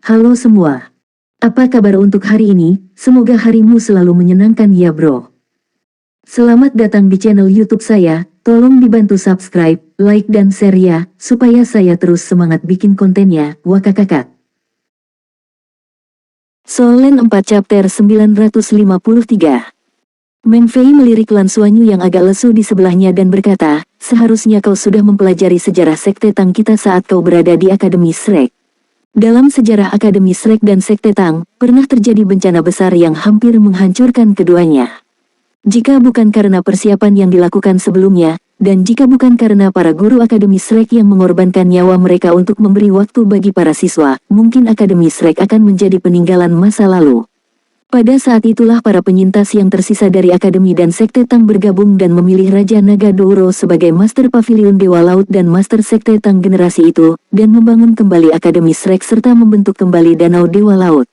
Halo semua. Apa kabar untuk hari ini? Semoga harimu selalu menyenangkan ya bro. Selamat datang di channel YouTube saya. Tolong dibantu subscribe, like dan share ya, supaya saya terus semangat bikin kontennya. Wakakakak. Solen 4 chapter 953. Meng Fei melirik Lan Xuanyu yang agak lesu di sebelahnya dan berkata, seharusnya kau sudah mempelajari sejarah Sekte Tang kita saat kau berada di Akademi Shrek. Dalam sejarah Akademi Shrek dan Sekte Tang, pernah terjadi bencana besar yang hampir menghancurkan keduanya. Jika bukan karena persiapan yang dilakukan sebelumnya, dan jika bukan karena para guru Akademi Shrek yang mengorbankan nyawa mereka untuk memberi waktu bagi para siswa, mungkin Akademi Shrek akan menjadi peninggalan masa lalu. Pada saat itulah para penyintas yang tersisa dari Akademi dan Sekte Tang bergabung dan memilih Raja Naga Douro sebagai Master Pavilion Dewa Laut dan Master Sekte Tang generasi itu, dan membangun kembali Akademi Shrek serta membentuk kembali Danau Dewa Laut.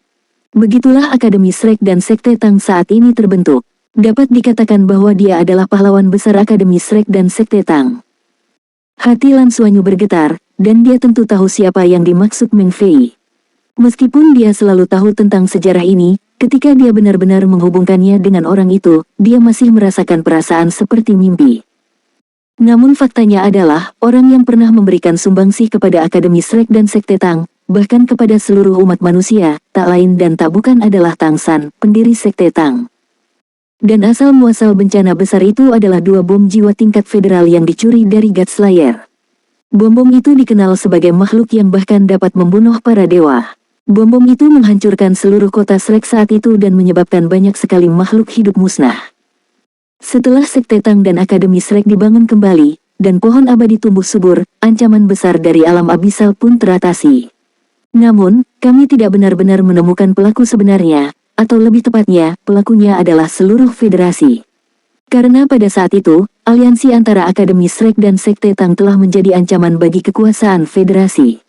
Begitulah Akademi Shrek dan Sekte Tang saat ini terbentuk. Dapat dikatakan bahwa dia adalah pahlawan besar Akademi Shrek dan Sekte Tang. Hati Lan Xuanyu bergetar, dan dia tentu tahu siapa yang dimaksud Meng Fei. Meskipun dia selalu tahu tentang sejarah ini, ketika dia benar-benar menghubungkannya dengan orang itu, dia masih merasakan perasaan seperti mimpi. Namun faktanya adalah, orang yang pernah memberikan sumbangsih kepada Akademi Shrek dan Sekte Tang, bahkan kepada seluruh umat manusia, tak lain dan tak bukan adalah Tang San, pendiri Sekte Tang. Dan asal-muasal bencana besar itu adalah 2 bom jiwa tingkat federal yang dicuri dari God Slayer. Bom-bom itu dikenal sebagai makhluk yang bahkan dapat membunuh para dewa. Bom-bom itu menghancurkan seluruh kota Shrek saat itu dan menyebabkan banyak sekali makhluk hidup musnah. Setelah Sekte Tang dan Akademi Shrek dibangun kembali, dan pohon abadi tumbuh subur, ancaman besar dari alam abisal pun teratasi. Namun, kami tidak benar-benar menemukan pelaku sebenarnya, atau lebih tepatnya, pelakunya adalah seluruh federasi. Karena pada saat itu, aliansi antara Akademi Shrek dan Sekte Tang telah menjadi ancaman bagi kekuasaan federasi.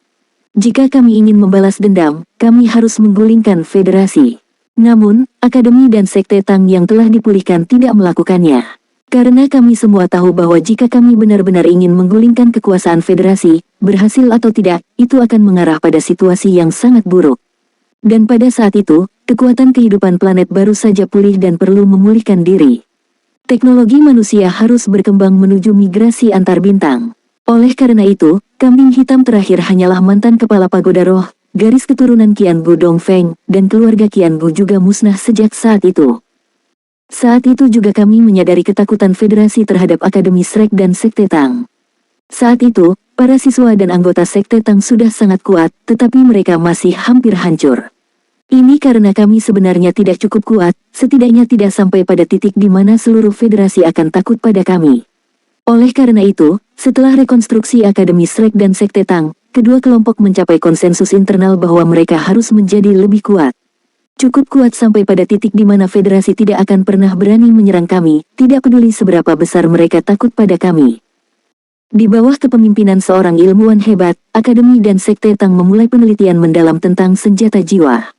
Jika kami ingin membalas dendam, kami harus menggulingkan federasi. Namun, Akademi dan Sekte Tang yang telah dipulihkan tidak melakukannya. Karena kami semua tahu bahwa jika kami benar-benar ingin menggulingkan kekuasaan federasi, berhasil atau tidak, itu akan mengarah pada situasi yang sangat buruk. Dan pada saat itu, kekuatan kehidupan planet baru saja pulih dan perlu memulihkan diri. Teknologi manusia harus berkembang menuju migrasi antar bintang. Oleh karena itu, kambing hitam terakhir hanyalah mantan kepala pagoda roh, garis keturunan Qian Bu Dongfeng, dan keluarga Qian Bu juga musnah sejak saat itu. Saat itu juga kami menyadari ketakutan federasi terhadap Akademi Shrek dan Sekte Tang. Saat itu, para siswa dan anggota Sekte Tang sudah sangat kuat, tetapi mereka masih hampir hancur. Ini karena kami sebenarnya tidak cukup kuat, setidaknya tidak sampai pada titik di mana seluruh federasi akan takut pada kami. Oleh karena itu, setelah rekonstruksi Akademi Shrek dan Sekte Tang, kedua kelompok mencapai konsensus internal bahwa mereka harus menjadi lebih kuat. Cukup kuat sampai pada titik di mana federasi tidak akan pernah berani menyerang kami, tidak peduli seberapa besar mereka takut pada kami. Di bawah kepemimpinan seorang ilmuwan hebat, Akademi dan Sekte Tang memulai penelitian mendalam tentang senjata jiwa.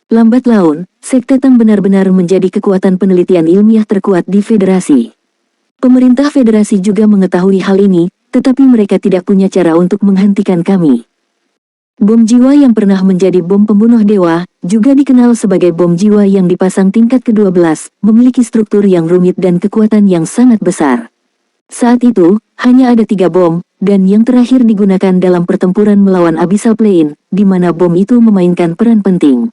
Lambat laun, Sekte Tang benar-benar menjadi kekuatan penelitian ilmiah terkuat di federasi. Pemerintah federasi juga mengetahui hal ini, tetapi mereka tidak punya cara untuk menghentikan kami. Bom jiwa yang pernah menjadi bom pembunuh dewa, juga dikenal sebagai bom jiwa yang dipasang tingkat ke-12, memiliki struktur yang rumit dan kekuatan yang sangat besar. Saat itu, hanya ada 3 bom, dan yang terakhir digunakan dalam pertempuran melawan Abyssal Plane, di mana bom itu memainkan peran penting.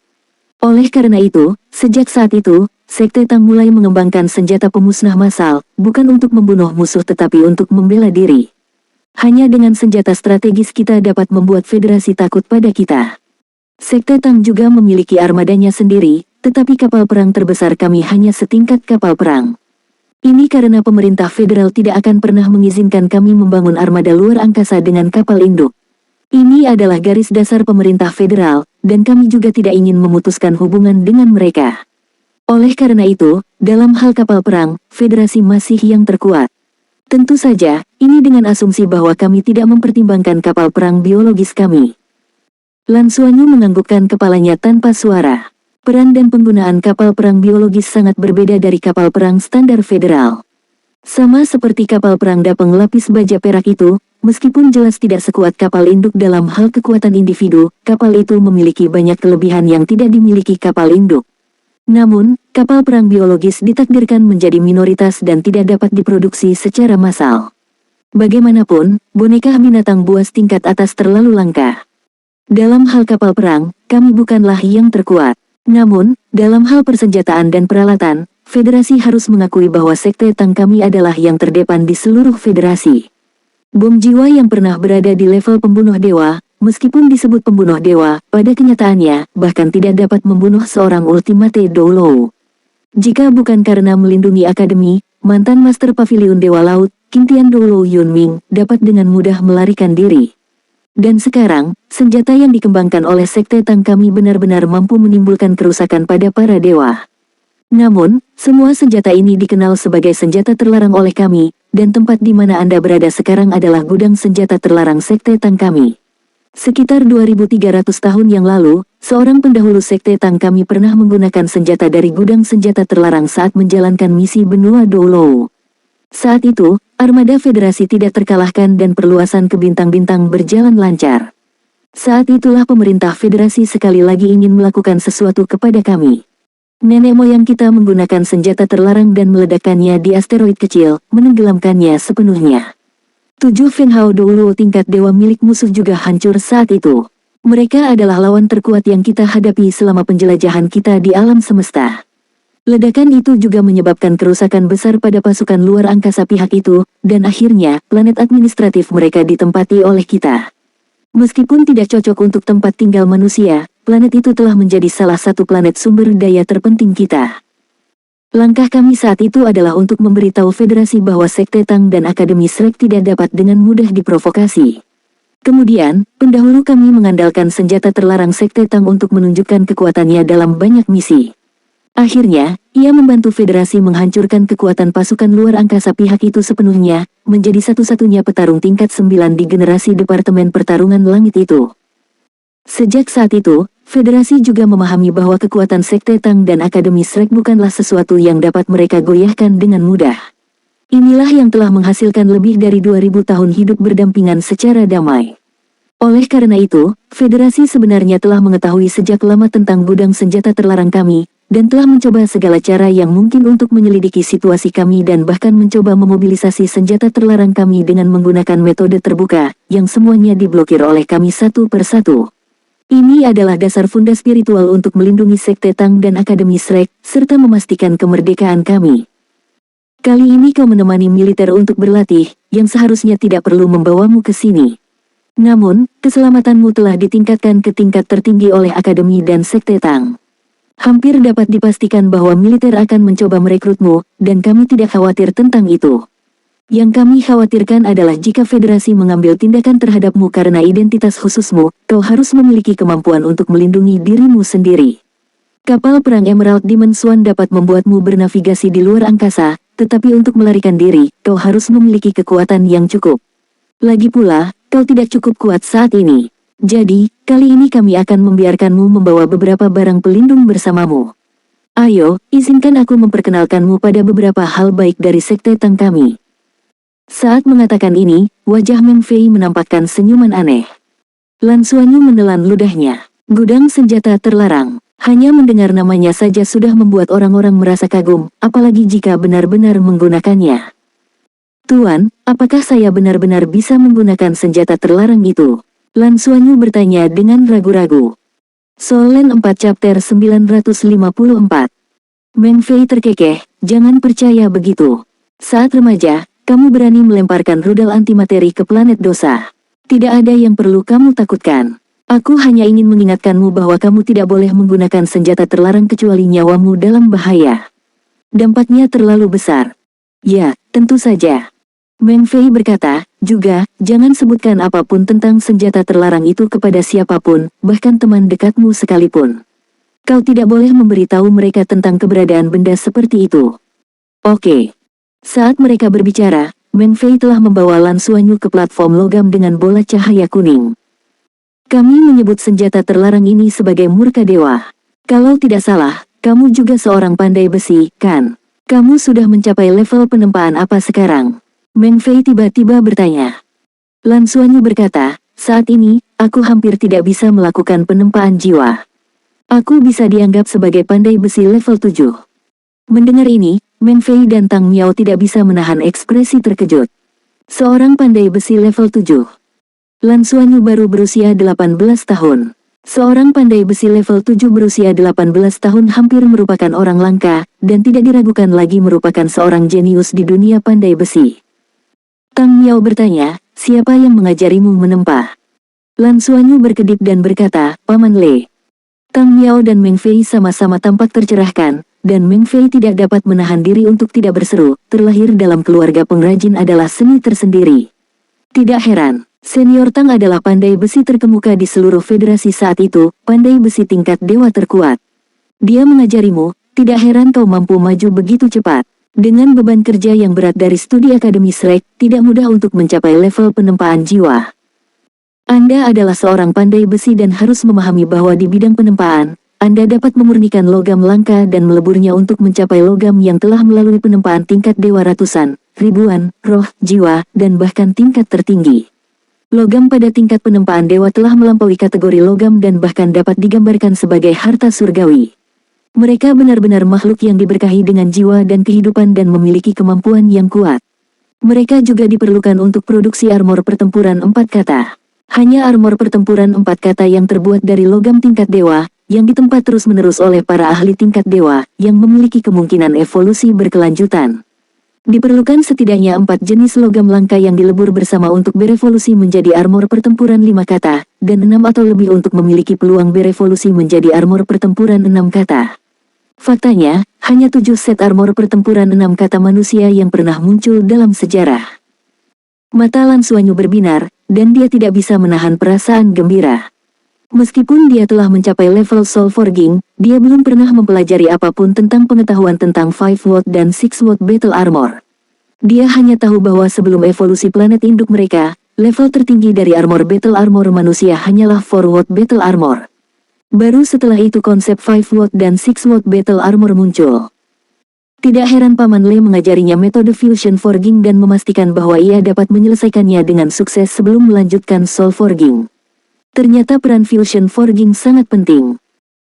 Oleh karena itu, sejak saat itu, Sekte Tang mulai mengembangkan senjata pemusnah massal, bukan untuk membunuh musuh tetapi untuk membela diri. Hanya dengan senjata strategis kita dapat membuat federasi takut pada kita. Sekte Tang juga memiliki armadanya sendiri, tetapi kapal perang terbesar kami hanya setingkat kapal perang. Ini karena pemerintah federal tidak akan pernah mengizinkan kami membangun armada luar angkasa dengan kapal induk. Ini adalah garis dasar pemerintah federal, dan kami juga tidak ingin memutuskan hubungan dengan mereka. Oleh karena itu, dalam hal kapal perang, federasi masih yang terkuat. Tentu saja, ini dengan asumsi bahwa kami tidak mempertimbangkan kapal perang biologis kami. Lan Xuanyu menganggukkan kepalanya tanpa suara. Peran dan penggunaan kapal perang biologis sangat berbeda dari kapal perang standar federal. Sama seperti kapal perang Dapeng lapis baja perak itu, meskipun jelas tidak sekuat kapal induk dalam hal kekuatan individu, kapal itu memiliki banyak kelebihan yang tidak dimiliki kapal induk. Namun, kapal perang biologis ditakdirkan menjadi minoritas dan tidak dapat diproduksi secara massal. Bagaimanapun, boneka binatang buas tingkat atas terlalu langka. Dalam hal kapal perang, kami bukanlah yang terkuat. Namun, dalam hal persenjataan dan peralatan, Federasi harus mengakui bahwa sekte Tang kami adalah yang terdepan di seluruh Federasi. Bom jiwa yang pernah berada di level pembunuh dewa, meskipun disebut pembunuh dewa, pada kenyataannya, bahkan tidak dapat membunuh seorang Ultimate Doulou. Jika bukan karena melindungi Akademi, mantan Master Pavilion Dewa Laut, Qintian Doulou Yunming, dapat dengan mudah melarikan diri. Dan sekarang, senjata yang dikembangkan oleh Sekte Tang kami benar-benar mampu menimbulkan kerusakan pada para dewa. Namun, semua senjata ini dikenal sebagai senjata terlarang oleh kami, dan tempat di mana Anda berada sekarang adalah gudang senjata terlarang Sekte Tang kami. Sekitar 2300 tahun yang lalu, seorang pendahulu Sekte Tang kami pernah menggunakan senjata dari gudang senjata terlarang saat menjalankan misi benua Doulou. Saat itu, armada Federasi tidak terkalahkan dan perluasan ke bintang-bintang berjalan lancar. Saat itulah pemerintah Federasi sekali lagi ingin melakukan sesuatu kepada kami. Nenek moyang kita menggunakan senjata terlarang dan meledakkannya di asteroid kecil, menenggelamkannya sepenuhnya. 7 Feng Hao Doulou tingkat dewa milik musuh juga hancur saat itu. Mereka adalah lawan terkuat yang kita hadapi selama penjelajahan kita di alam semesta. Ledakan itu juga menyebabkan kerusakan besar pada pasukan luar angkasa pihak itu, dan akhirnya, planet administratif mereka ditempati oleh kita. Meskipun tidak cocok untuk tempat tinggal manusia, planet itu telah menjadi salah satu planet sumber daya terpenting kita. Langkah kami saat itu adalah untuk memberitahu Federasi bahwa Sekte Tang dan Akademi Shrek tidak dapat dengan mudah diprovokasi. Kemudian, pendahulu kami mengandalkan senjata terlarang Sekte Tang untuk menunjukkan kekuatannya dalam banyak misi. Akhirnya, ia membantu Federasi menghancurkan kekuatan pasukan luar angkasa pihak itu sepenuhnya, menjadi satu-satunya petarung tingkat 9 di generasi Departemen Pertarungan Langit itu. Sejak saat itu, Federasi juga memahami bahwa kekuatan Sekte Tang dan Akademi Shrek bukanlah sesuatu yang dapat mereka goyahkan dengan mudah. Inilah yang telah menghasilkan lebih dari 2000 tahun hidup berdampingan secara damai. Oleh karena itu, Federasi sebenarnya telah mengetahui sejak lama tentang gudang senjata terlarang kami, dan telah mencoba segala cara yang mungkin untuk menyelidiki situasi kami dan bahkan mencoba memobilisasi senjata terlarang kami dengan menggunakan metode terbuka, yang semuanya diblokir oleh kami satu persatu. Ini adalah dasar funda spiritual untuk melindungi Sekte Tang dan Akademi Shrek, serta memastikan kemerdekaan kami. Kali ini kau menemani militer untuk berlatih, yang seharusnya tidak perlu membawamu ke sini. Namun, keselamatanmu telah ditingkatkan ke tingkat tertinggi oleh Akademi dan Sekte Tang. Hampir dapat dipastikan bahwa militer akan mencoba merekrutmu, dan kami tidak khawatir tentang itu. Yang kami khawatirkan adalah jika Federasi mengambil tindakan terhadapmu karena identitas khususmu, kau harus memiliki kemampuan untuk melindungi dirimu sendiri. Kapal perang Emerald Demon Swan dapat membuatmu bernavigasi di luar angkasa, tetapi untuk melarikan diri, kau harus memiliki kekuatan yang cukup. Lagi pula, kau tidak cukup kuat saat ini. Jadi, kali ini kami akan membiarkanmu membawa beberapa barang pelindung bersamamu. Ayo, izinkan aku memperkenalkanmu pada beberapa hal baik dari Sekte Tang kami. Saat mengatakan ini, wajah Meng Fei menampakkan senyuman aneh. Lan Xuanyu menelan ludahnya. Gudang senjata terlarang. Hanya mendengar namanya saja sudah membuat orang-orang merasa kagum, apalagi jika benar-benar menggunakannya. Tuan, apakah saya benar-benar bisa menggunakan senjata terlarang itu? Lan Xuanyu bertanya dengan ragu-ragu. Solen 4 Chapter 954. Meng Fei terkekeh, jangan percaya begitu. Saat remaja, kamu berani melemparkan rudal antimateri ke planet dosa. Tidak ada yang perlu kamu takutkan. Aku hanya ingin mengingatkanmu bahwa kamu tidak boleh menggunakan senjata terlarang kecuali nyawamu dalam bahaya. Dampaknya terlalu besar. Ya, tentu saja. Meng Fei berkata, juga, jangan sebutkan apapun tentang senjata terlarang itu kepada siapapun, bahkan teman dekatmu sekalipun. Kau tidak boleh memberitahu mereka tentang keberadaan benda seperti itu. Oke. Saat mereka berbicara, Meng Fei telah membawa Lan Xuanyu ke platform logam dengan bola cahaya kuning. Kami menyebut senjata terlarang ini sebagai murka dewa. Kalau tidak salah, kamu juga seorang pandai besi, kan? Kamu sudah mencapai level penempaan apa sekarang? Meng Fei tiba-tiba bertanya. Lan Xuanyu berkata, saat ini, aku hampir tidak bisa melakukan penempaan jiwa. Aku bisa dianggap sebagai pandai besi level 7. Mendengar ini, Meng Fei dan Tang Miao tidak bisa menahan ekspresi terkejut. Seorang pandai besi level 7. Lan Xuanyu baru berusia 18 tahun. Seorang pandai besi level 7 berusia 18 tahun hampir merupakan orang langka, dan tidak diragukan lagi merupakan seorang jenius di dunia pandai besi. Tang Miao bertanya, siapa yang mengajarimu menempa? Lan Xuanyu berkedip dan berkata, Paman Le. Tang Miao dan Meng Fei sama-sama tampak tercerahkan, dan Meng Fei tidak dapat menahan diri untuk tidak berseru, terlahir dalam keluarga pengrajin adalah seni tersendiri. Tidak heran. Senior Tang adalah pandai besi terkemuka di seluruh federasi saat itu, pandai besi tingkat dewa terkuat. Dia mengajarimu, tidak heran kau mampu maju begitu cepat. Dengan beban kerja yang berat dari studi Akademi Shrek, tidak mudah untuk mencapai level penempaan jiwa. Anda adalah seorang pandai besi dan harus memahami bahwa di bidang penempaan, Anda dapat memurnikan logam langka dan meleburnya untuk mencapai logam yang telah melalui penempaan tingkat dewa ratusan, ribuan, roh, jiwa, dan bahkan tingkat tertinggi. Logam pada tingkat penempaan dewa telah melampaui kategori logam dan bahkan dapat digambarkan sebagai harta surgawi. Mereka benar-benar makhluk yang diberkahi dengan jiwa dan kehidupan dan memiliki kemampuan yang kuat. Mereka juga diperlukan untuk produksi armor pertempuran 4 kata. Hanya armor pertempuran 4 kata yang terbuat dari logam tingkat dewa, yang ditempa terus-menerus oleh para ahli tingkat dewa, yang memiliki kemungkinan evolusi berkelanjutan. Diperlukan setidaknya 4 jenis logam langka yang dilebur bersama untuk berevolusi menjadi armor pertempuran 5 kata, dan 6 atau lebih untuk memiliki peluang berevolusi menjadi armor pertempuran 6 kata. Faktanya, hanya 7 set armor pertempuran 6 kata manusia yang pernah muncul dalam sejarah. Mata Lan Xuanyu berbinar, dan dia tidak bisa menahan perasaan gembira. Meskipun dia telah mencapai level Soul Forging, dia belum pernah mempelajari apapun tentang pengetahuan tentang 5 Watt dan 6 Watt Battle Armor. Dia hanya tahu bahwa sebelum evolusi planet induk mereka, level tertinggi dari armor Battle Armor manusia hanyalah 4 Watt Battle Armor. Baru setelah itu konsep 5 Watt dan 6 Watt Battle Armor muncul. Tidak heran Paman Le mengajarinya metode Fusion Forging dan memastikan bahwa ia dapat menyelesaikannya dengan sukses sebelum melanjutkan Soul Forging. Ternyata peran Fusion Forging sangat penting.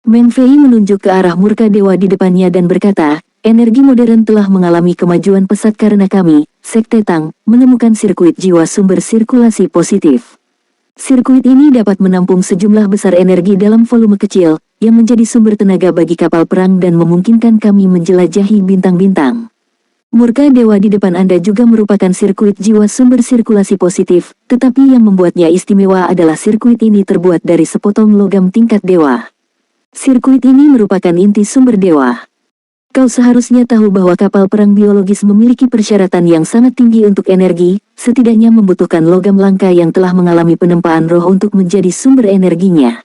Meng Fei menunjuk ke arah murka dewa di depannya dan berkata, energi modern telah mengalami kemajuan pesat karena kami, Sekte Tang, menemukan sirkuit jiwa sumber sirkulasi positif. Sirkuit ini dapat menampung sejumlah besar energi dalam volume kecil, yang menjadi sumber tenaga bagi kapal perang dan memungkinkan kami menjelajahi bintang-bintang. Murka dewa di depan Anda juga merupakan sirkuit jiwa sumber sirkulasi positif, tetapi yang membuatnya istimewa adalah sirkuit ini terbuat dari sepotong logam tingkat dewa. Sirkuit ini merupakan inti sumber dewa. Kau seharusnya tahu bahwa kapal perang biologis memiliki persyaratan yang sangat tinggi untuk energi, setidaknya membutuhkan logam langka yang telah mengalami penempaan roh untuk menjadi sumber energinya.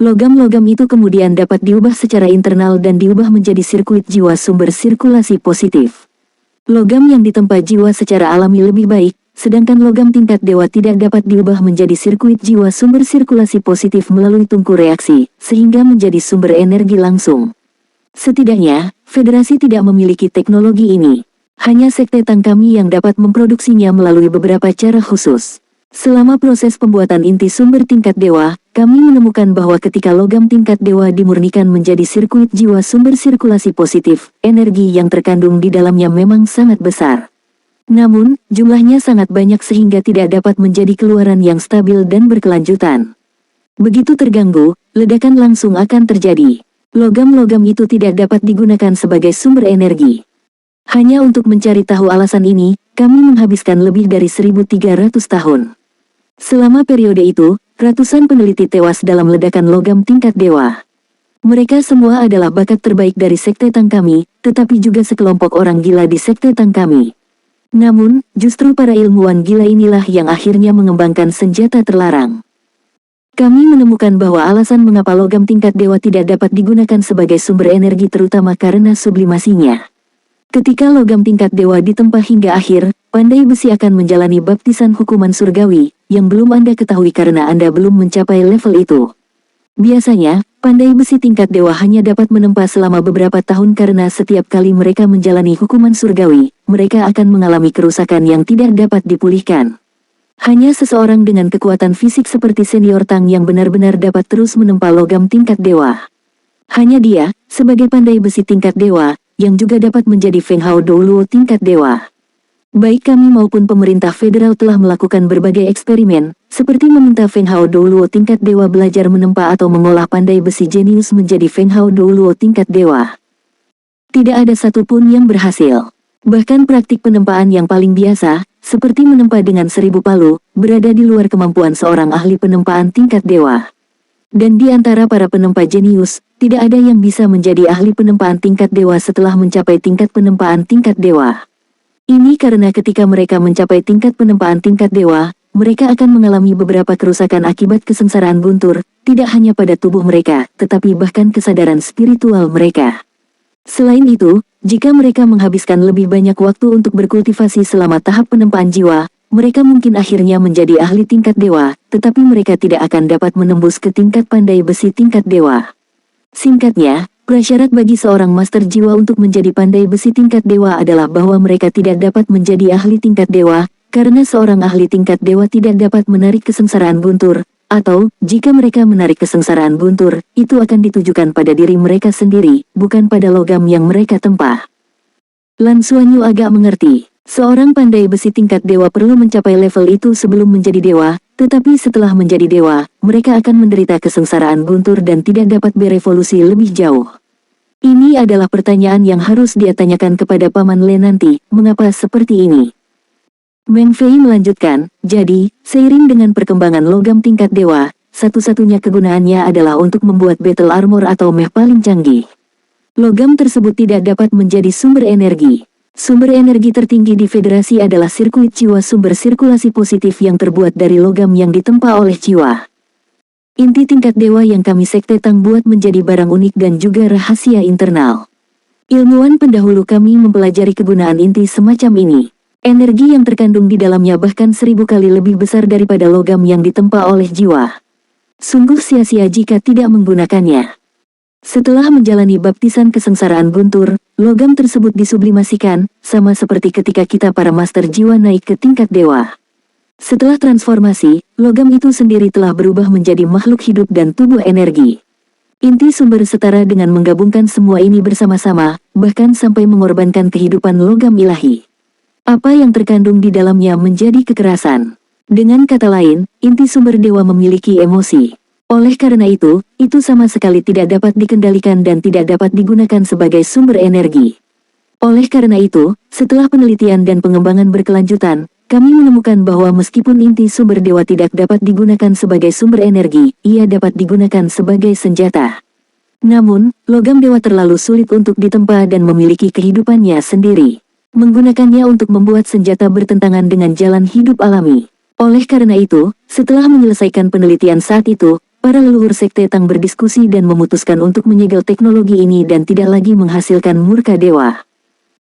Logam-logam itu kemudian dapat diubah secara internal dan diubah menjadi sirkuit jiwa sumber sirkulasi positif. Logam yang ditempa jiwa secara alami lebih baik, sedangkan logam tingkat dewa tidak dapat diubah menjadi sirkuit jiwa sumber sirkulasi positif melalui tungku reaksi, sehingga menjadi sumber energi langsung. Setidaknya, Federasi tidak memiliki teknologi ini. Hanya Sekte Tang kami yang dapat memproduksinya melalui beberapa cara khusus. Selama proses pembuatan inti sumber tingkat dewa, kami menemukan bahwa ketika logam tingkat dewa dimurnikan menjadi sirkuit jiwa sumber sirkulasi positif, energi yang terkandung di dalamnya memang sangat besar. Namun, jumlahnya sangat banyak sehingga tidak dapat menjadi keluaran yang stabil dan berkelanjutan. Begitu terganggu, ledakan langsung akan terjadi. Logam-logam itu tidak dapat digunakan sebagai sumber energi. Hanya untuk mencari tahu alasan ini, kami menghabiskan lebih dari 1.300 tahun. Selama periode itu, ratusan peneliti tewas dalam ledakan logam tingkat dewa. Mereka semua adalah bakat terbaik dari Sekte Tang kami, tetapi juga sekelompok orang gila di Sekte Tang kami. Namun, justru para ilmuwan gila inilah yang akhirnya mengembangkan senjata terlarang. Kami menemukan bahwa alasan mengapa logam tingkat dewa tidak dapat digunakan sebagai sumber energi terutama karena sublimasinya. Ketika logam tingkat dewa ditempa hingga akhir, pandai besi akan menjalani baptisan hukuman surgawi, yang belum Anda ketahui karena Anda belum mencapai level itu. Biasanya, pandai besi tingkat dewa hanya dapat menempa selama beberapa tahun karena setiap kali mereka menjalani hukuman surgawi, mereka akan mengalami kerusakan yang tidak dapat dipulihkan. Hanya seseorang dengan kekuatan fisik seperti senior Tang yang benar-benar dapat terus menempa logam tingkat dewa. Hanya dia, sebagai pandai besi tingkat dewa, yang juga dapat menjadi Feng Hao Douluo tingkat dewa. Baik kami maupun pemerintah federal telah melakukan berbagai eksperimen, seperti meminta Feng Hao Douluo tingkat dewa belajar menempa atau mengolah pandai besi jenius menjadi Feng Hao Douluo tingkat dewa. Tidak ada satupun yang berhasil. Bahkan praktik penempaan yang paling biasa, seperti menempa dengan 1000 palu, berada di luar kemampuan seorang ahli penempaan tingkat dewa. Dan di antara para penempa jenius, tidak ada yang bisa menjadi ahli penempaan tingkat dewa setelah mencapai tingkat penempaan tingkat dewa. Ini karena ketika mereka mencapai tingkat penempaan tingkat dewa, mereka akan mengalami beberapa kerusakan akibat kesengsaraan guntur, tidak hanya pada tubuh mereka, tetapi bahkan kesadaran spiritual mereka. Selain itu, jika mereka menghabiskan lebih banyak waktu untuk berkultivasi selama tahap penempaan jiwa, mereka mungkin akhirnya menjadi ahli tingkat dewa, tetapi mereka tidak akan dapat menembus ke tingkat pandai besi tingkat dewa. Singkatnya, prasyarat bagi seorang master jiwa untuk menjadi pandai besi tingkat dewa adalah bahwa mereka tidak dapat menjadi ahli tingkat dewa, karena seorang ahli tingkat dewa tidak dapat menarik kesengsaraan guntur, atau, jika mereka menarik kesengsaraan guntur, itu akan ditujukan pada diri mereka sendiri, bukan pada logam yang mereka tempa. Lan Xuanyu agak mengerti. Seorang pandai besi tingkat dewa perlu mencapai level itu sebelum menjadi dewa, tetapi setelah menjadi dewa, mereka akan menderita kesengsaraan guntur dan tidak dapat berevolusi lebih jauh. Ini adalah pertanyaan yang harus dia tanyakan kepada Paman Le nanti, mengapa seperti ini? Meng Fei melanjutkan, jadi, seiring dengan perkembangan logam tingkat dewa, satu-satunya kegunaannya adalah untuk membuat battle armor atau mech paling canggih. Logam tersebut tidak dapat menjadi sumber energi. Sumber energi tertinggi di federasi adalah sirkuit jiwa sumber sirkulasi positif yang terbuat dari logam yang ditempa oleh jiwa. Inti tingkat dewa yang kami Sekte Tang buat menjadi barang unik dan juga rahasia internal. Ilmuwan pendahulu kami mempelajari kegunaan inti semacam ini. Energi yang terkandung di dalamnya bahkan 1000 kali lebih besar daripada logam yang ditempa oleh jiwa. Sungguh sia-sia jika tidak menggunakannya. Setelah menjalani baptisan kesengsaraan guntur, logam tersebut disublimasikan, sama seperti ketika kita para master jiwa naik ke tingkat dewa. Setelah transformasi, logam itu sendiri telah berubah menjadi makhluk hidup dan tubuh energi. Inti sumber setara dengan menggabungkan semua ini bersama-sama, bahkan sampai mengorbankan kehidupan logam ilahi. Apa yang terkandung di dalamnya menjadi kekerasan. Dengan kata lain, inti sumber dewa memiliki emosi. Oleh karena itu sama sekali tidak dapat dikendalikan dan tidak dapat digunakan sebagai sumber energi. Oleh karena itu, setelah penelitian dan pengembangan berkelanjutan, kami menemukan bahwa meskipun inti sumber dewa tidak dapat digunakan sebagai sumber energi, ia dapat digunakan sebagai senjata. Namun, logam dewa terlalu sulit untuk ditempa dan memiliki kehidupannya sendiri. Menggunakannya untuk membuat senjata bertentangan dengan jalan hidup alami. Oleh karena itu, setelah menyelesaikan penelitian saat itu, para leluhur Sekte Tang berdiskusi dan memutuskan untuk menyegel teknologi ini dan tidak lagi menghasilkan murka dewa.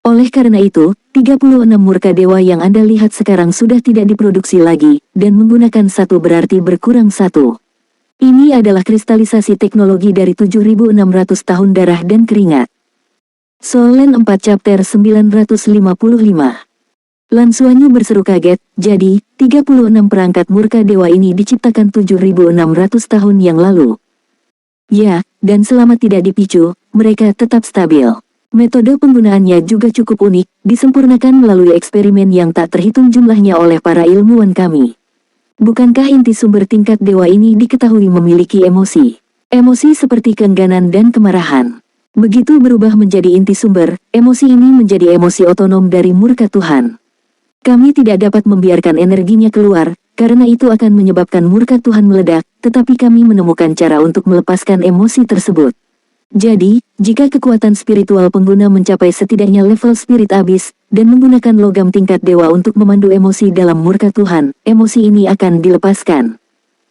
Oleh karena itu, 36 murka dewa yang Anda lihat sekarang sudah tidak diproduksi lagi, dan menggunakan satu berarti berkurang satu. Ini adalah kristalisasi teknologi dari 7.600 tahun darah dan keringat. Solen 4 chapter 955. Lan Xuanyu berseru kaget, jadi, 36 perangkat murka dewa ini diciptakan 7.600 tahun yang lalu. Ya, dan selama tidak dipicu, mereka tetap stabil. Metode penggunaannya juga cukup unik, disempurnakan melalui eksperimen yang tak terhitung jumlahnya oleh para ilmuwan kami. Bukankah inti sumber tingkat dewa ini diketahui memiliki emosi? Emosi seperti keengganan dan kemarahan. Begitu berubah menjadi inti sumber, emosi ini menjadi emosi otonom dari murka Tuhan. Kami tidak dapat membiarkan energinya keluar, karena itu akan menyebabkan murka Tuhan meledak, tetapi kami menemukan cara untuk melepaskan emosi tersebut. Jadi, jika kekuatan spiritual pengguna mencapai setidaknya level spirit abis, dan menggunakan logam tingkat dewa untuk memandu emosi dalam murka Tuhan, emosi ini akan dilepaskan.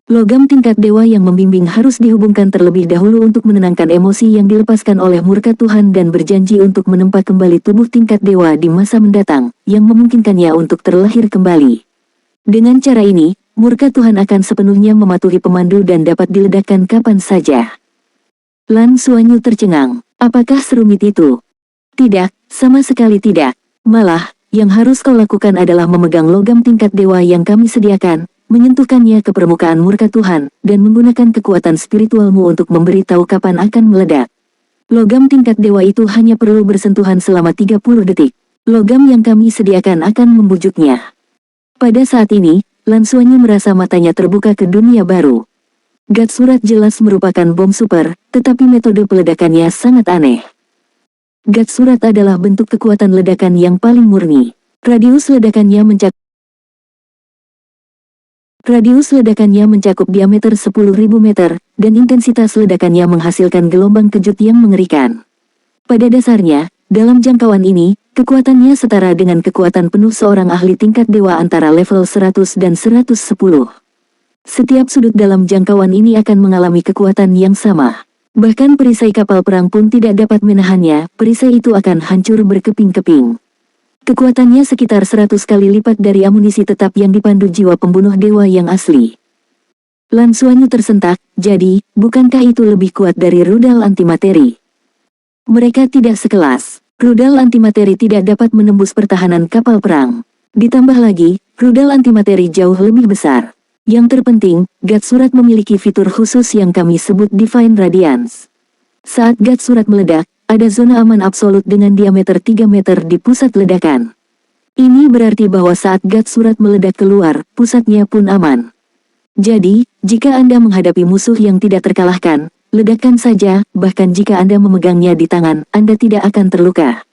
Logam tingkat dewa yang membimbing harus dihubungkan terlebih dahulu untuk menenangkan emosi yang dilepaskan oleh murka Tuhan dan berjanji untuk menempa kembali tubuh tingkat dewa di masa mendatang, yang memungkinkannya untuk terlahir kembali. Dengan cara ini, murka Tuhan akan sepenuhnya mematuhi pemandu dan dapat diledakkan kapan saja. Lan Xuanyu tercengang. Apakah serumit itu? Tidak, sama sekali tidak. Malah, Yang harus kau lakukan adalah memegang logam tingkat dewa yang kami sediakan, menyentuhkannya ke permukaan murka Tuhan, dan menggunakan kekuatan spiritualmu untuk memberitahu kapan akan meledak. Logam tingkat dewa itu hanya perlu bersentuhan selama 30 detik. Logam yang kami sediakan akan membujuknya. Pada saat ini, Lan Xuanyu merasa matanya terbuka ke dunia baru. Gat Surat jelas merupakan bom super, tetapi metode peledakannya sangat aneh. Gat Surat adalah bentuk kekuatan ledakan yang paling murni. Radius ledakannya mencakup diameter 10.000 meter, dan intensitas ledakannya menghasilkan gelombang kejut yang mengerikan. Pada dasarnya, dalam jangkauan ini, kekuatannya setara dengan kekuatan penuh seorang ahli tingkat dewa antara level 100 dan 110. Setiap sudut dalam jangkauan ini akan mengalami kekuatan yang sama. Bahkan perisai kapal perang pun tidak dapat menahannya, perisai itu akan hancur berkeping-keping. Kekuatannya sekitar 100 kali lipat dari amunisi tetap yang dipandu jiwa pembunuh dewa yang asli. Lan Xuanyu tersentak, jadi, bukankah itu lebih kuat dari rudal antimateri? Mereka tidak sekelas. Rudal antimateri tidak dapat menembus pertahanan kapal perang. Ditambah lagi, rudal antimateri jauh lebih besar. Yang terpenting, Gat Surat memiliki fitur khusus yang kami sebut Divine Radiance. Saat Gat Surat meledak, ada zona aman absolut dengan diameter 3 meter di pusat ledakan. Ini berarti bahwa saat Gat Surat meledak keluar, pusatnya pun aman. Jadi, jika Anda menghadapi musuh yang tidak terkalahkan, ledakan saja, bahkan jika Anda memegangnya di tangan, Anda tidak akan terluka.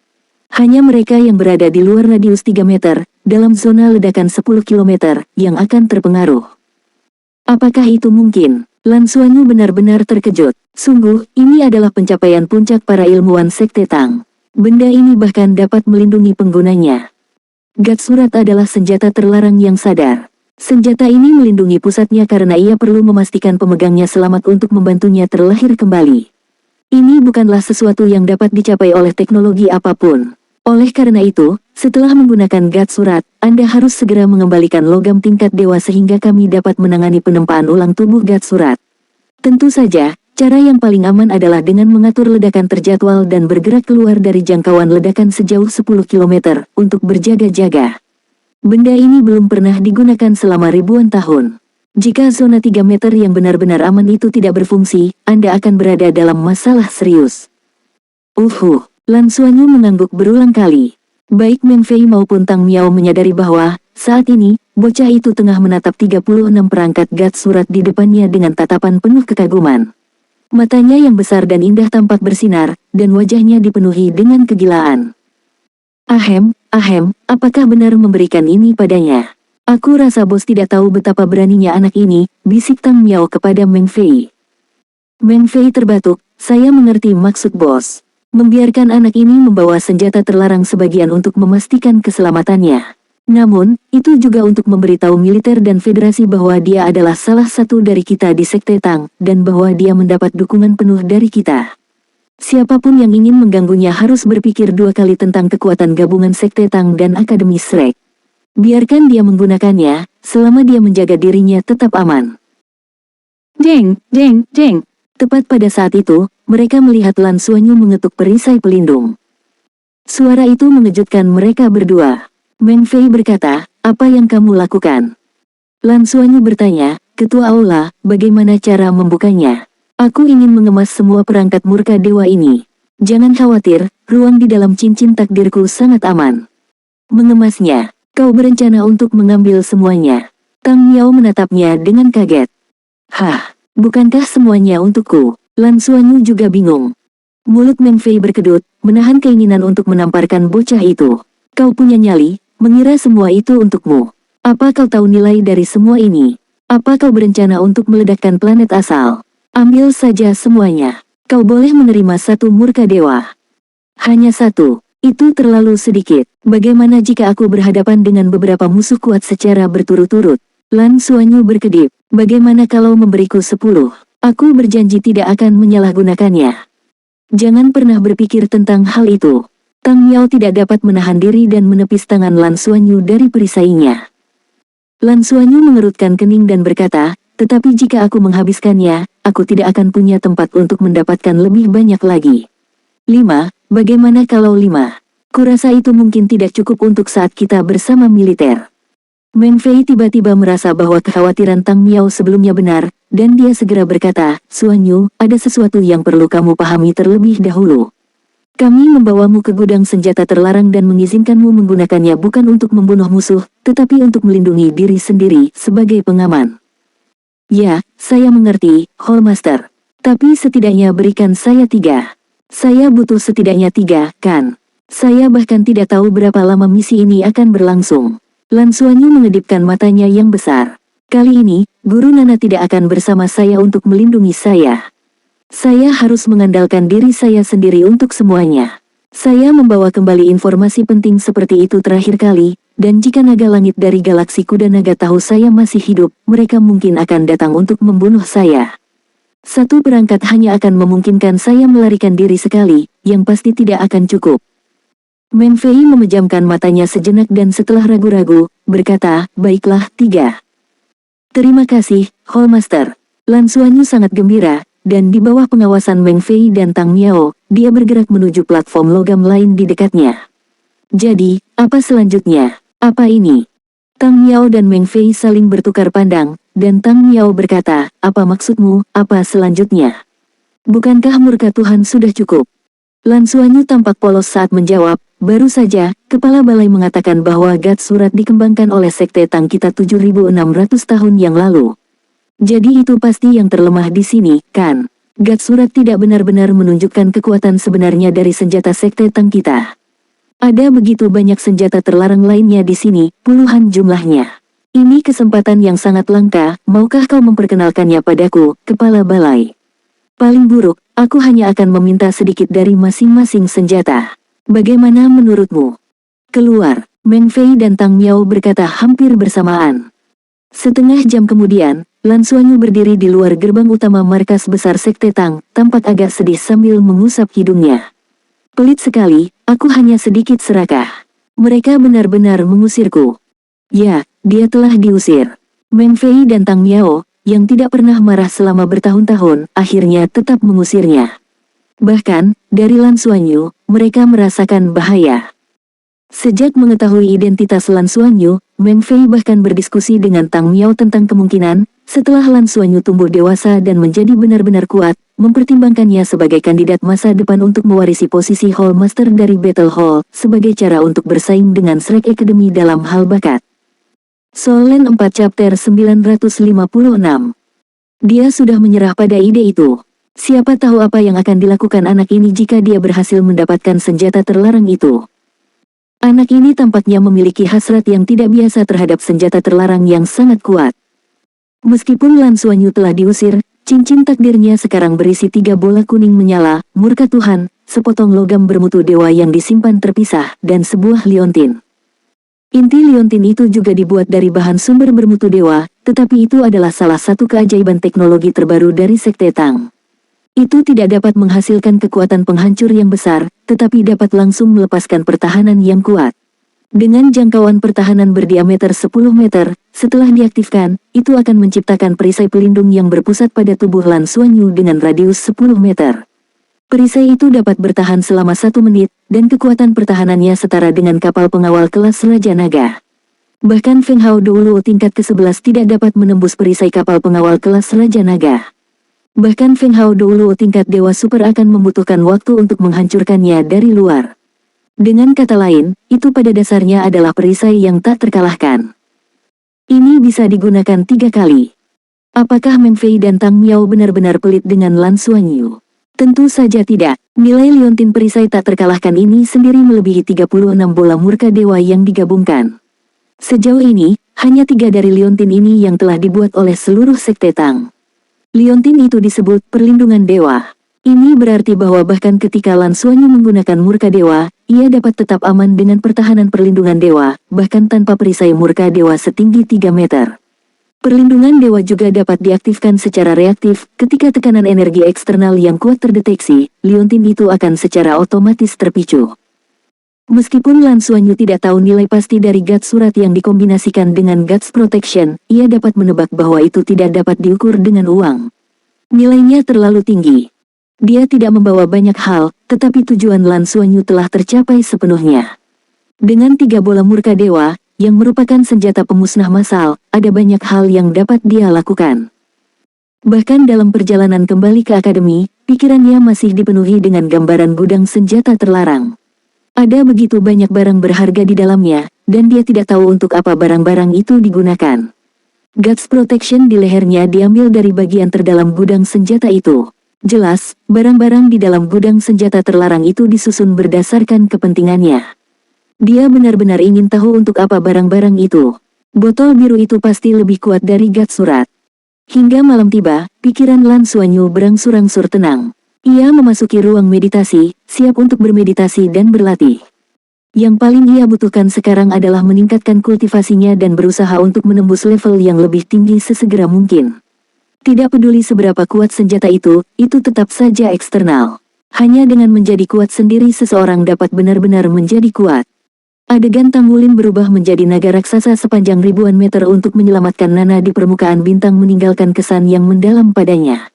Hanya mereka yang berada di luar radius 3 meter, dalam zona ledakan 10 km, yang akan terpengaruh. Apakah itu mungkin? Lan Xuanyu benar-benar terkejut. Sungguh, ini adalah pencapaian puncak para ilmuwan Sekte Tang. Benda ini bahkan dapat melindungi penggunanya. Gat Surat adalah senjata terlarang yang sadar. Senjata ini melindungi pusatnya karena ia perlu memastikan pemegangnya selamat untuk membantunya terlahir kembali. Ini bukanlah sesuatu yang dapat dicapai oleh teknologi apapun. Oleh karena itu, setelah menggunakan Gat Surat, Anda harus segera mengembalikan logam tingkat dewa sehingga kami dapat menangani penempaan ulang tubuh Gat Surat. Tentu saja, cara yang paling aman adalah dengan mengatur ledakan terjadwal dan bergerak keluar dari jangkauan ledakan sejauh 10 km, untuk berjaga-jaga. Benda ini belum pernah digunakan selama ribuan tahun. Jika zona 3 meter yang benar-benar aman itu tidak berfungsi, Anda akan berada dalam masalah serius. Lan Xuanyu mengangguk berulang kali. Baik Meng Fei maupun Tang Miao menyadari bahwa, saat ini, bocah itu tengah menatap 36 perangkat Gat Surat di depannya dengan tatapan penuh kekaguman. Matanya yang besar dan indah tampak bersinar, dan wajahnya dipenuhi dengan kegilaan. Ahem, apakah benar memberikan ini padanya? Aku rasa bos tidak tahu betapa beraninya anak ini, bisik Tang Miao kepada Meng Fei. Meng Fei terbatuk, saya mengerti maksud bos. Membiarkan anak ini membawa senjata terlarang sebagian untuk memastikan keselamatannya. Namun, itu juga untuk memberitahu militer dan federasi bahwa dia adalah salah satu dari kita di Sekte Tang, dan bahwa dia mendapat dukungan penuh dari kita. Siapapun yang ingin mengganggunya harus berpikir 2 kali tentang kekuatan gabungan Sekte Tang dan Akademi Shrek. Biarkan dia menggunakannya, selama dia menjaga dirinya tetap aman. Deng. Tepat pada saat itu, mereka melihat Lan Xuanyu mengetuk perisai pelindung. Suara itu mengejutkan mereka berdua. Meng Fei berkata, apa yang kamu lakukan? Lan Xuanyu bertanya, Ketua Aula, bagaimana cara membukanya? Aku ingin mengemas semua perangkat murka dewa ini. Jangan khawatir, ruang di dalam cincin takdirku sangat aman. Mengemasnya, kau berencana untuk mengambil semuanya. Tang Miao menatapnya dengan kaget. Bukankah semuanya untukku? Lan Xuanyu juga bingung. Mulut Meng Fei berkedut, menahan keinginan untuk menamparkan bocah itu. Kau punya nyali, mengira semua itu untukmu. Apa kau tahu nilai dari semua ini? Apa kau berencana untuk meledakkan planet asal? Ambil saja semuanya. Kau boleh menerima 1 murka dewa. Hanya 1, itu terlalu sedikit. Bagaimana jika aku berhadapan dengan beberapa musuh kuat secara berturut-turut? Lan Xuanyu berkedip. Bagaimana kalau memberiku 10? Aku berjanji tidak akan menyalahgunakannya. Jangan pernah berpikir tentang hal itu. Tang Miao tidak dapat menahan diri dan menepis tangan Lan Xuanyu dari perisainya. Lan Xuanyu mengerutkan kening dan berkata, tetapi jika aku menghabiskannya, aku tidak akan punya tempat untuk mendapatkan lebih banyak lagi. 5, bagaimana kalau 5? Kurasa itu mungkin tidak cukup untuk saat kita bersama militer. Meng Fei tiba-tiba merasa bahwa kekhawatiran Tang Miao sebelumnya benar, dan dia segera berkata, Suan Yu, ada sesuatu yang perlu kamu pahami terlebih dahulu. Kami membawamu ke gudang senjata terlarang dan mengizinkanmu menggunakannya bukan untuk membunuh musuh, tetapi untuk melindungi diri sendiri sebagai pengaman. Ya, saya mengerti, Hallmaster. Tapi setidaknya berikan saya 3. Saya butuh setidaknya 3, kan? Saya bahkan tidak tahu berapa lama misi ini akan berlangsung. Lan Xuanyu mengedipkan matanya yang besar. Kali ini, Guru Nana tidak akan bersama saya untuk melindungi saya. Saya harus mengandalkan diri saya sendiri untuk semuanya. Saya membawa kembali informasi penting seperti itu terakhir kali, dan jika naga langit dari galaksi kuda naga tahu saya masih hidup, mereka mungkin akan datang untuk membunuh saya. Satu perangkat hanya akan memungkinkan saya melarikan diri sekali, yang pasti tidak akan cukup. Meng Fei memejamkan matanya sejenak dan setelah ragu-ragu, berkata, baiklah, 3. Terima kasih, Hallmaster. Lan Xuanyu sangat gembira. Dan di bawah pengawasan Meng Fei dan Tang Miao, dia bergerak menuju platform logam lain di dekatnya. Jadi, apa selanjutnya? Apa ini? Tang Miao dan Meng Fei saling bertukar pandang, dan Tang Miao berkata, apa maksudmu, apa selanjutnya? Bukankah murka Tuhan sudah cukup? Lan Xuanyu tampak polos saat menjawab, baru saja, Kepala Balai mengatakan bahwa Gat Surat dikembangkan oleh Sekte Tang kita 7.600 tahun yang lalu. Jadi itu pasti yang terlemah di sini, kan? Gat Surat tidak benar-benar menunjukkan kekuatan sebenarnya dari senjata Sekte Tang kita. Ada begitu banyak senjata terlarang lainnya di sini, puluhan jumlahnya. Ini kesempatan yang sangat langka, maukah kau memperkenalkannya padaku, Kepala Balai? Paling buruk, aku hanya akan meminta sedikit dari masing-masing senjata. Bagaimana menurutmu? Keluar, Meng Fei dan Tang Miao berkata hampir bersamaan. Setengah jam kemudian, Lan Xuanyu berdiri di luar gerbang utama markas besar Sekte Tang, tampak agak sedih sambil mengusap hidungnya. Pelit sekali, aku hanya sedikit serakah. Mereka benar-benar mengusirku. Ya, dia telah diusir. Meng Fei dan Tang Miao, yang tidak pernah marah selama bertahun-tahun, akhirnya tetap mengusirnya. Bahkan, dari Lan Xuanyu, mereka merasakan bahaya. Sejak mengetahui identitas Lan Xuanyu, Meng Fei bahkan berdiskusi dengan Tang Miao tentang kemungkinan, setelah Lan Xuanyu tumbuh dewasa dan menjadi benar-benar kuat, mempertimbangkannya sebagai kandidat masa depan untuk mewarisi posisi Hallmaster dari Battle Hall, sebagai cara untuk bersaing dengan Shrek Academy dalam hal bakat. Solen 4 Chapter 956. Dia sudah menyerah pada ide itu. Siapa tahu apa yang akan dilakukan anak ini jika dia berhasil mendapatkan senjata terlarang itu. Anak ini tampaknya memiliki hasrat yang tidak biasa terhadap senjata terlarang yang sangat kuat. Meskipun Lan Xuanyu telah diusir, cincin takdirnya sekarang berisi 3 bola kuning menyala, murka Tuhan, sepotong logam bermutu dewa yang disimpan terpisah, dan sebuah liontin. Inti liontin itu juga dibuat dari bahan sumber bermutu dewa, tetapi itu adalah salah satu keajaiban teknologi terbaru dari Sekte Tang. Itu tidak dapat menghasilkan kekuatan penghancur yang besar, tetapi dapat langsung melepaskan pertahanan yang kuat. Dengan jangkauan pertahanan berdiameter 10 meter, setelah diaktifkan, itu akan menciptakan perisai pelindung yang berpusat pada tubuh Lan Xuanyu dengan radius 10 meter. Perisai itu dapat bertahan selama 1 menit, dan kekuatan pertahanannya setara dengan kapal pengawal kelas Raja Naga. Bahkan Feng Hao Douluo tingkat ke-11 tidak dapat menembus perisai kapal pengawal kelas Raja Naga. Bahkan Feng Hao Douluo tingkat Dewa Super akan membutuhkan waktu untuk menghancurkannya dari luar. Dengan kata lain, itu pada dasarnya adalah perisai yang tak terkalahkan. Ini bisa digunakan 3 kali. Apakah Meng Fei dan Tang Miao benar-benar pelit dengan Lan Xuanyu? Tentu saja tidak. Nilai liontin perisai tak terkalahkan ini sendiri melebihi 36 bola murka dewa yang digabungkan. Sejauh ini, hanya 3 dari liontin ini yang telah dibuat oleh seluruh Sekte Tang. Liontin itu disebut perlindungan dewa. Ini berarti bahwa bahkan ketika Lan Xuanyu menggunakan murka dewa, ia dapat tetap aman dengan pertahanan perlindungan dewa, bahkan tanpa perisai murka dewa setinggi 3 meter. Perlindungan dewa juga dapat diaktifkan secara reaktif, ketika tekanan energi eksternal yang kuat terdeteksi, liontin itu akan secara otomatis terpicu. Meskipun Lan Xuanyu tidak tahu nilai pasti dari Guts Surat yang dikombinasikan dengan Guts Protection, ia dapat menebak bahwa itu tidak dapat diukur dengan uang. Nilainya terlalu tinggi. Dia tidak membawa banyak hal, tetapi tujuan Lan Xuanyu telah tercapai sepenuhnya. Dengan 3 bola murka dewa, yang merupakan senjata pemusnah massal, ada banyak hal yang dapat dia lakukan. Bahkan dalam perjalanan kembali ke akademi, pikirannya masih dipenuhi dengan gambaran gudang senjata terlarang. Ada begitu banyak barang berharga di dalamnya, dan dia tidak tahu untuk apa barang-barang itu digunakan. Guts Protection di lehernya diambil dari bagian terdalam gudang senjata itu. Jelas, barang-barang di dalam gudang senjata terlarang itu disusun berdasarkan kepentingannya. Dia benar-benar ingin tahu untuk apa barang-barang itu. Botol biru itu pasti lebih kuat dari Guts Surat. Hingga malam tiba, pikiran Lan Xuanyu berangsur-angsur tenang. Ia memasuki ruang meditasi, siap untuk bermeditasi dan berlatih. Yang paling ia butuhkan sekarang adalah meningkatkan kultivasinya dan berusaha untuk menembus level yang lebih tinggi sesegera mungkin. Tidak peduli seberapa kuat senjata itu tetap saja eksternal. Hanya dengan menjadi kuat sendiri seseorang dapat benar-benar menjadi kuat. Adegan Tanggulin berubah menjadi naga raksasa sepanjang ribuan meter untuk menyelamatkan Nana di permukaan bintang meninggalkan kesan yang mendalam padanya.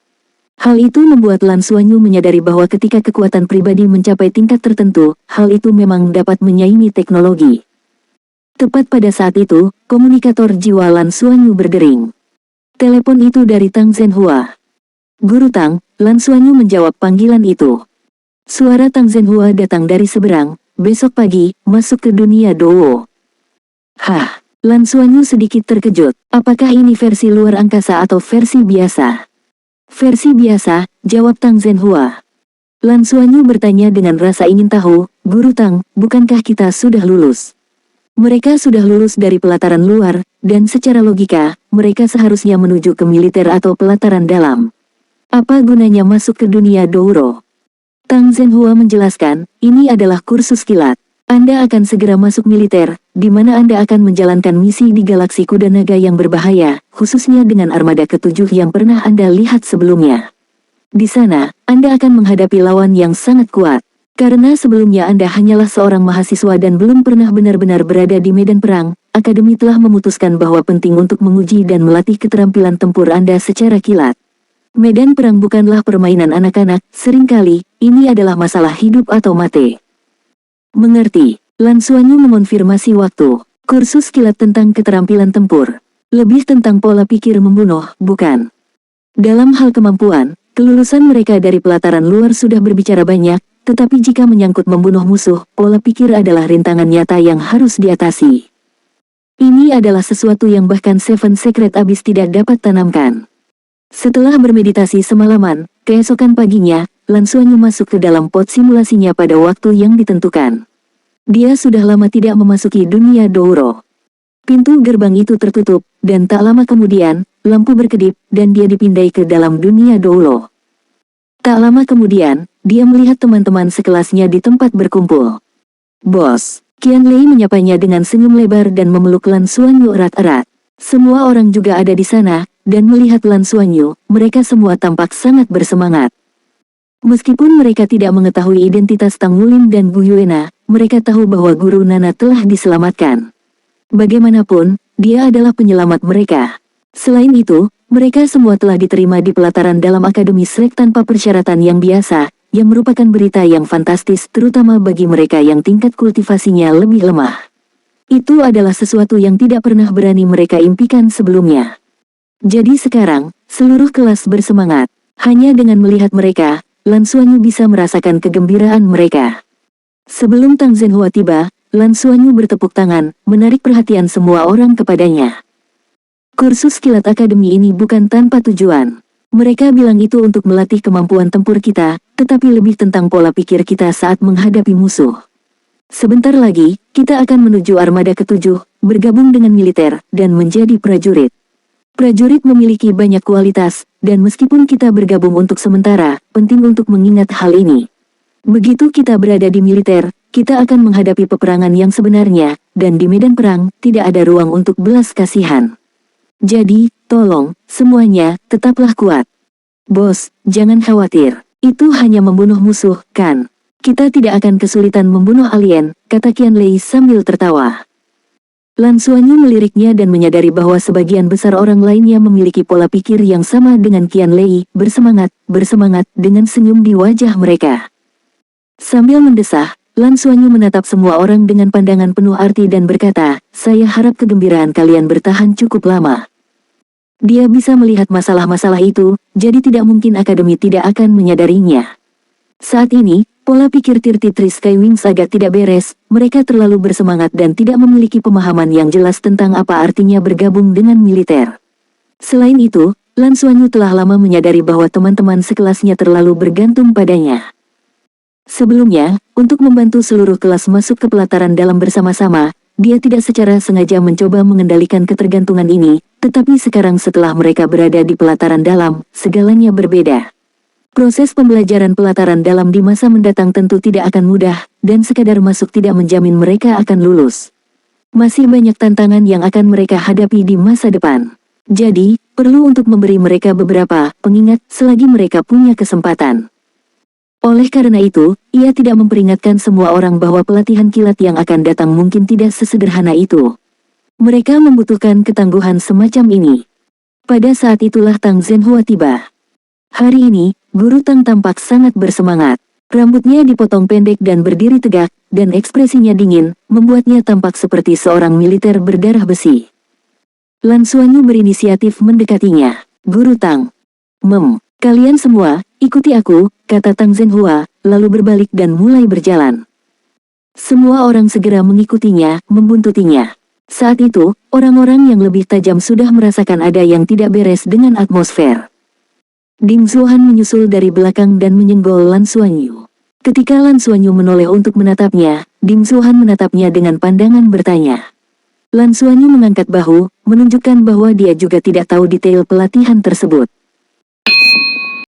Hal itu membuat Lan Xuanyu menyadari bahwa ketika kekuatan pribadi mencapai tingkat tertentu, hal itu memang dapat menyaingi teknologi. Tepat pada saat itu, komunikator jiwa Lan Xuanyu berdering. Telepon itu dari Tang Zhenhua. Guru Tang, Lan Xuanyu menjawab panggilan itu. Suara Tang Zhenhua datang dari seberang. Besok pagi, masuk ke dunia Dowo. Hah, Lan Xuanyu sedikit terkejut. Apakah ini versi luar angkasa atau versi biasa? Versi biasa, jawab Tang Zhenhua. Lan Xuanyu bertanya dengan rasa ingin tahu, Guru Tang, bukankah kita sudah lulus? Mereka sudah lulus dari pelataran luar, dan secara logika, mereka seharusnya menuju ke militer atau pelataran dalam. Apa gunanya masuk ke dunia Douro? Tang Zhenhua menjelaskan, ini adalah kursus kilat. Anda akan segera masuk militer, di mana Anda akan menjalankan misi di galaksi kuda naga yang berbahaya, khususnya dengan armada ke-7 yang pernah Anda lihat sebelumnya. Di sana, Anda akan menghadapi lawan yang sangat kuat. Karena sebelumnya Anda hanyalah seorang mahasiswa dan belum pernah benar-benar berada di medan perang, Akademi telah memutuskan bahwa penting untuk menguji dan melatih keterampilan tempur Anda secara kilat. Medan perang bukanlah permainan anak-anak, seringkali, ini adalah masalah hidup atau mati. Mengerti, Lan Xuanyu mengonfirmasi waktu. Kursus kilat tentang keterampilan tempur. Lebih tentang pola pikir membunuh, bukan? Dalam hal kemampuan, kelulusan mereka dari pelataran luar sudah berbicara banyak, tetapi jika menyangkut membunuh musuh, pola pikir adalah rintangan nyata yang harus diatasi. Ini adalah sesuatu yang bahkan Seven Secret Abyss tidak dapat tanamkan. Setelah bermeditasi semalaman, keesokan paginya, Lan Xuanyu masuk ke dalam pot simulasinya pada waktu yang ditentukan. Dia sudah lama tidak memasuki dunia Douro. Pintu gerbang itu tertutup, dan tak lama kemudian, lampu berkedip, dan dia dipindai ke dalam dunia Douro. Tak lama kemudian, dia melihat teman-teman sekelasnya di tempat berkumpul. Bos, Qianlei menyapanya dengan senyum lebar dan memeluk Lan Xuanyu erat-erat. Semua orang juga ada di sana, dan melihat Lan Xuanyu, mereka semua tampak sangat bersemangat. Meskipun mereka tidak mengetahui identitas Tang Wulin dan Gu Yuena, mereka tahu bahwa Guru Nana telah diselamatkan. Bagaimanapun, dia adalah penyelamat mereka. Selain itu, mereka semua telah diterima di pelataran dalam Akademi Shrek tanpa persyaratan yang biasa, yang merupakan berita yang fantastis terutama bagi mereka yang tingkat kultivasinya lebih lemah. Itu adalah sesuatu yang tidak pernah berani mereka impikan sebelumnya. Jadi sekarang, seluruh kelas bersemangat. Hanya dengan melihat mereka, Lan Xuanyu bisa merasakan kegembiraan mereka. Sebelum Tang Zhenhua tiba, Lan Xuanyu bertepuk tangan, menarik perhatian semua orang kepadanya. Kursus kilat akademi ini bukan tanpa tujuan. Mereka bilang itu untuk melatih kemampuan tempur kita, tetapi lebih tentang pola pikir kita saat menghadapi musuh. Sebentar lagi, kita akan menuju armada ke-7, bergabung dengan militer, dan menjadi prajurit. Prajurit memiliki banyak kualitas, dan meskipun kita bergabung untuk sementara, penting untuk mengingat hal ini. Begitu kita berada di militer, kita akan menghadapi peperangan yang sebenarnya, dan di medan perang, tidak ada ruang untuk belas kasihan. Jadi, tolong, semuanya, tetaplah kuat. Bos, jangan khawatir. Itu hanya membunuh musuh, kan? Kita tidak akan kesulitan membunuh alien, kata Qianlei sambil tertawa. Lan Xuanyu meliriknya dan menyadari bahwa sebagian besar orang lainnya memiliki pola pikir yang sama dengan Qianlei, bersemangat, dengan senyum di wajah mereka. Sambil mendesah, Lan Xuanyu menatap semua orang dengan pandangan penuh arti dan berkata, "Saya harap kegembiraan kalian bertahan cukup lama." Dia bisa melihat masalah-masalah itu, jadi tidak mungkin akademi tidak akan menyadarinya. Saat ini, pola pikir Tirti Skywings agak tidak beres, mereka terlalu bersemangat dan tidak memiliki pemahaman yang jelas tentang apa artinya bergabung dengan militer. Selain itu, Lan Xuanyu telah lama menyadari bahwa teman-teman sekelasnya terlalu bergantung padanya. Sebelumnya, untuk membantu seluruh kelas masuk ke pelataran dalam bersama-sama, dia tidak secara sengaja mencoba mengendalikan ketergantungan ini, tetapi sekarang setelah mereka berada di pelataran dalam, segalanya berbeda. Proses pembelajaran pelataran dalam di masa mendatang tentu tidak akan mudah, dan sekadar masuk tidak menjamin mereka akan lulus. Masih banyak tantangan yang akan mereka hadapi di masa depan. Jadi, perlu untuk memberi mereka beberapa pengingat selagi mereka punya kesempatan. Oleh karena itu, ia tidak memperingatkan semua orang bahwa pelatihan kilat yang akan datang mungkin tidak sesederhana itu. Mereka membutuhkan ketangguhan semacam ini. Pada saat itulah Tang Zhenhua tiba. Hari ini, Guru Tang tampak sangat bersemangat. Rambutnya dipotong pendek dan berdiri tegak, dan ekspresinya dingin, membuatnya tampak seperti seorang militer berdarah besi. Lan Xuanyu berinisiatif mendekatinya. "Guru Tang. Kalian semua, ikuti aku," kata Tang Zhenhua, lalu berbalik dan mulai berjalan. Semua orang segera mengikutinya, membuntutinya. Saat itu, orang-orang yang lebih tajam sudah merasakan ada yang tidak beres dengan atmosfer. Ding Zuhan menyusul dari belakang dan menyenggol Lan Xuanyu. Ketika Lan Xuanyu menoleh untuk menatapnya, Ding Zuhan menatapnya dengan pandangan bertanya. Lan Xuanyu mengangkat bahu, menunjukkan bahwa dia juga tidak tahu detail pelatihan tersebut.